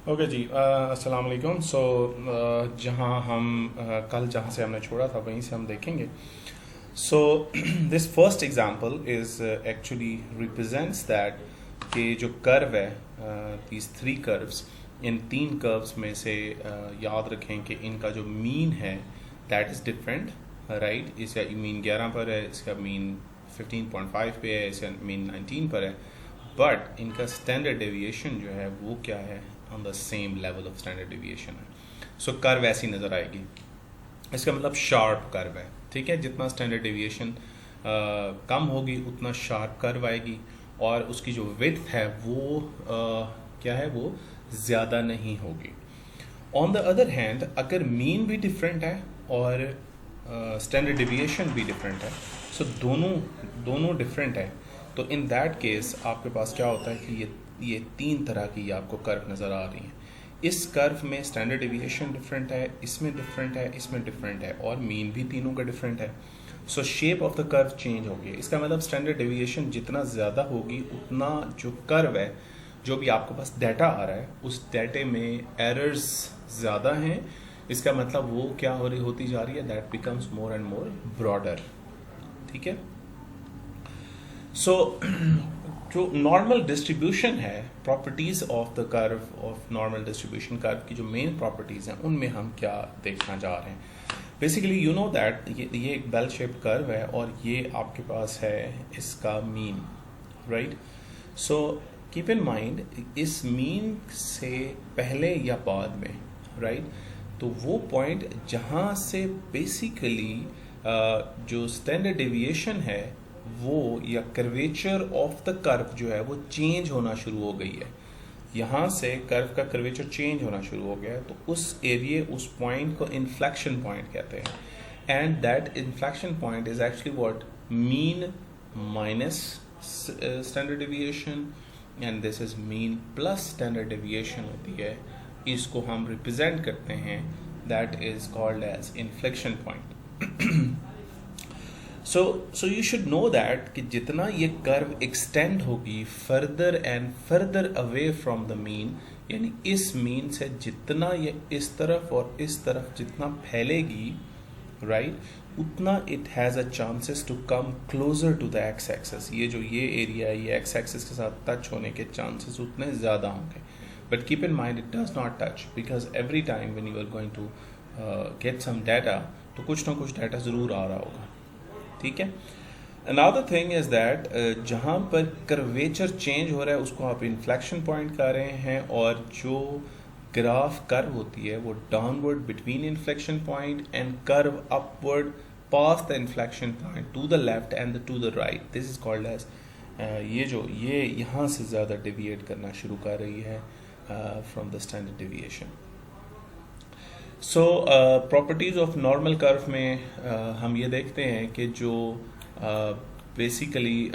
Okay जी, अस्सलाम वालेकुम। जहाँ हम कल जहाँ से हमने छोड़ा था वहीं से हम देखेंगे। So this first example is actually represents that कि जो कर्व है, दीज थ्री कर्व्स, इन तीन कर्व्स में से याद रखें कि इनका जो मीन है दैट इज़ डिफरेंट, राइट। इसका मीन 11 पर है, इसका मीन 15.5 पे है, इसका मीन 19 पर है, बट इनका स्टैंडर्ड डेविएशन जो है वो क्या है, on the same level of standard deviation है। सो कर्व ऐसी नज़र आएगी, इसका मतलब शार्प कर्व है, ठीक है। जितना स्टैंडर्ड डेविएशन कम होगी उतना शार्प कर्व आएगी, और उसकी जो विड्थ है वो क्या है, वो ज़्यादा नहीं होगी। ऑन द अदर हैंड अगर मीन भी डिफरेंट है और स्टैंडर्ड डेविएशन भी डिफरेंट है, सो दोनों डिफरेंट है, तो इन दैट केस आपके पास क्या होता है कि ये तीन तरह की आपको कर्व नज़र आ रही हैं। इस कर्व में स्टैंडर्ड डेविएशन डिफरेंट है, इसमें डिफरेंट है, इसमें डिफरेंट है, और मीन भी तीनों का डिफरेंट है। सो shape of the curve change होगी। इसका मतलब स्टैंडर्ड डेविएशन जितना ज़्यादा होगी उतना जो कर्व है, जो भी आपके पास डाटा आ रहा है, उस डाटे में एरर्स ज़्यादा हैं। इसका मतलब वो क्या होती जा रही है, that becomes more and more broader, ठीक है। सो जो नॉर्मल डिस्ट्रीब्यूशन है, properties of the curve of normal distribution, curve की जो मेन प्रॉपर्टीज़ हैं उनमें हम क्या देखना जा रहे हैं। बेसिकली यू नो दैट ये एक बेल शेप कर्व है और ये आपके पास है इसका mean, right. So keep in mind, इस मीन से पहले या बाद में, राइट, तो वो पॉइंट जहाँ से बेसिकली जो स्टैंडर्ड डेविएशन है वो, या कर्वेचर ऑफ द कर्व जो है वो चेंज होना शुरू हो गई है। यहाँ से कर्व का कर्वेचर चेंज होना शुरू हो गया है, तो उस एरिया, उस पॉइंट को इन्फ्लेक्शन पॉइंट कहते हैं। And that inflection point is actually what, mean minus standard deviation, and this is mean plus standard deviation होती है। इसको हम रिप्रेजेंट करते हैं, that is called as inflection point. So you should know that कि जितना ये कर्व एक्सटेंड होगी further and further away from the mean, यानी इस मीन से जितना ये इस तरफ और इस तरफ जितना फैलेगी, राइट, उतना it has a chances to come closer to the X axis. ये जो ये एरिया है, ये एक्स एक्सेस के साथ टच होने के चांसेस उतने ज़्यादा होंगे। But keep in mind, it does not touch, because every time when you are going to get some data, तो कुछ ना कुछ डाटा ज़रूर आ रहा होगा, ठीक है। अनदर थिंग इज दैट जहाँ पर कर्वेचर चेंज हो रहा है उसको आप इन्फ्लेक्शन पॉइंट कर रहे हैं, और जो ग्राफ कर्व होती है वो downward between inflection point and curve upward pass the inflection point to the left and to the right. This is called as, ये यहाँ से ज़्यादा डिविएट करना शुरू कर रही है from the standard deviation. So properties of normal curve में हम ये देखते हैं कि जो basically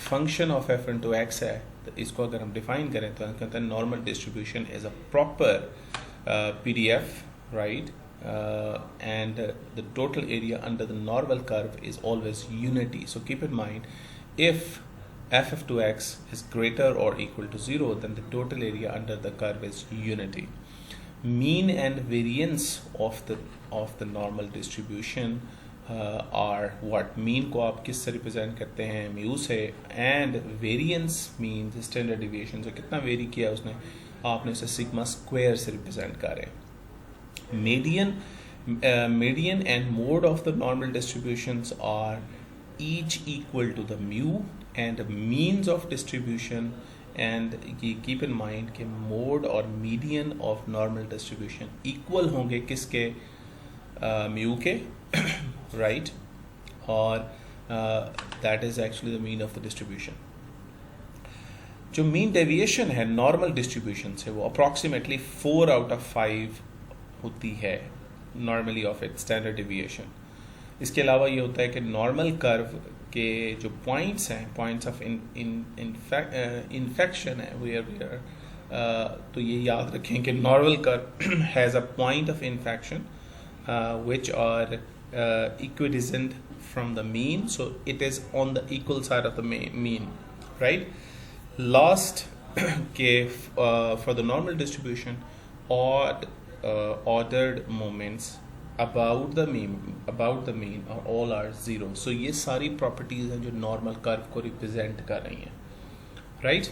function of F into x है, तो इसको अगर हम डिफाइन करें तो हम कहते हैं normal distribution is a proper PDF, right, and the total area under the normal curve is always unity. So keep in mind, if f to x is greater or equal to 0, then the total area under the curve is unity. Mean and variance of the normal distribution are what? Mean को आप किस से represent करते हैं, mu से, and variance means standard deviation, जो कितना very किया उसने, आपने उसे सिग्मा स्क्वायर से रिप्रेजेंट कर रहे हैं। Median and mode of the normal distributions are each equal to the mu and means of distribution, and keep in mind कि mode और median of normal distribution equal होंगे किसके, mu के, right, और that is actually the mean of the distribution। जो mean deviation है normal distribution से वो approximately 4 out of 5 होती है normally of its standard deviation। इसके अलावा ये होता है कि नॉर्मल कर्व के जो पॉइंट्स हैं, पॉइंट्स ऑफ इन्फेक्शन है, वेयर तो ये याद रखें कि normal curve has a point of infection which are equidistant from the mean, so it is on the equal side of the mean, right? Last कि for the normal distribution ordered moments about the mean are all are zero. So ये सारी properties हैं जो normal curve को represent कर रही हैं, right?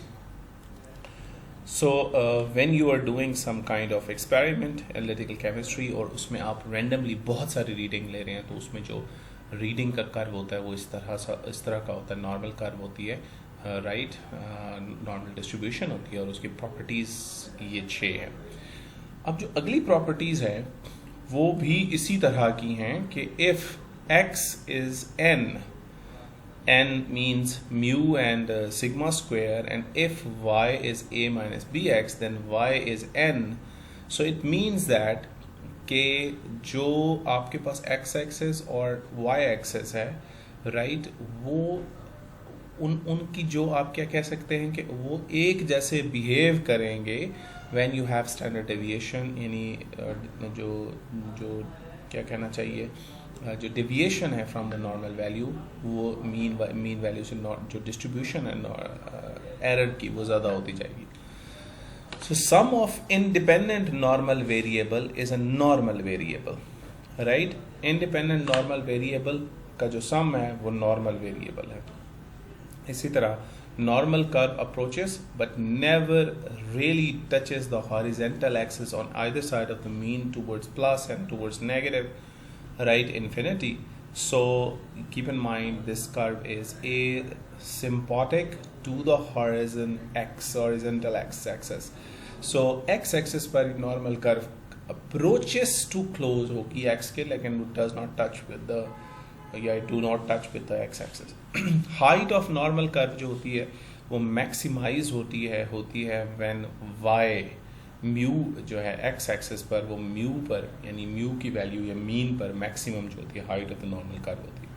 So when you are doing some kind of experiment analytical chemistry और उसमें आप randomly बहुत सारी reading ले रहे हैं, तो उसमें जो reading का curve होता है वो इस तरह का होता है, normal curve होती है, right? Normal distribution होती है और उसकी properties ये 6 हैं. अब जो अगली properties है वो भी इसी तरह की हैं कि if x is n means mu and sigma square, and if y is a minus bx then y is n. So it means that कि जो आपके पास x axis और y axis है, right, वो उनकी जो आप क्या कह सकते हैं कि वो एक जैसे behave करेंगे when you have standard deviation, यानी जो क्या कहना चाहिए, जो deviation है from the normal value वो mean value से जो distribution है error की वो ज़्यादा होती जाएगी. So sum of independent normal variable is a normal variable, right? Independent normal variable का जो sum है वो normal variable है. इसी तरह normal curve approaches but never really touches the horizontal axis on either side of the mean towards plus and towards negative, right, infinity. So keep in mind this curve is asymptotic to the horizontal x-axis. So x-axis पर normal curve approaches to close होगी x के, लेकिन it does not touch with the do not touch with the x-axis. Height of normal curve जो होती है वो maximize होती है when y mu जो है x axis पर वो mu पर यानी mu की value या mean पर maximum जो होती है height of the normal curve होती है.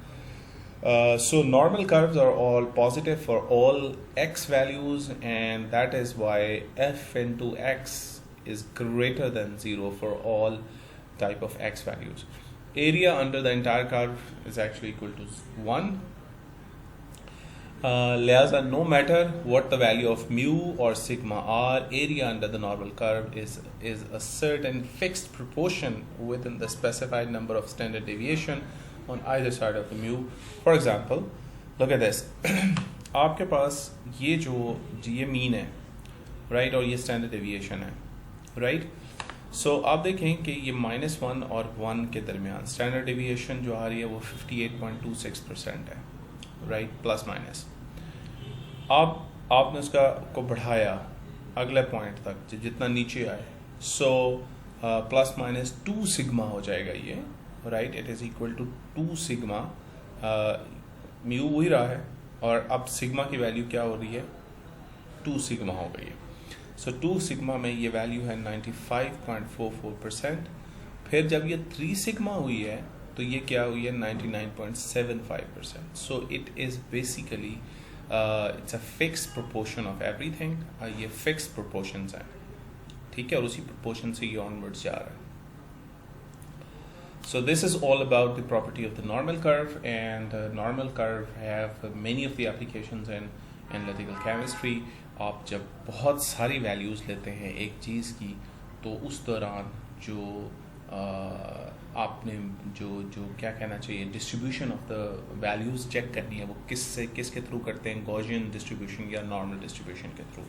So normal curves are all positive for all x values, and that is why f into x is greater than 0 for all type of x values. Area under the entire curve is actually equal to 1. लिहाजा no matter what the value of mu or sigma are, area under the normal curve is a certain fixed proportion within the specified number of standard deviation on either side of the mu. For example, look at this. आपके पास ये mean है, right, और ये standard deviation है, right? So आप देखें कि ये -1 और 1 के दरमियान standard deviation जो आ रही है वो 58.26% है, right, plus minus. आपने उसका को बढ़ाया अगले पॉइंट तक जितना नीचे आए, सो प्लस माइनस 2 सिग्मा हो जाएगा ये, right, it is equal to 2 sigma. Mu वही रहा है और अब सिग्मा की वैल्यू क्या हो रही है, 2 सिग्मा हो गई है. सो 2 सिग्मा में ये वैल्यू है 95.44%. फिर जब ये 3 सिग्मा हुई है तो ये क्या हुई है 99.75%. So it is basically it's a fixed proportion of everything. ये fixed proportions हैं, ठीक है, और उसी proportion से ये onwards जा रहा है. So this is all about the property of the normal curve, and normal curve have many of the applications in analytical chemistry. आप जब बहुत सारी values लेते हैं एक चीज़ की, तो उस दौरान जो आपने जो क्या कहना चाहिए distribution of the values check करनी है वो किसके थ्रू करते हैं, गॉसियन डिस्ट्रीब्यूशन या नॉर्मल डिस्ट्रीब्यूशन के थ्रू.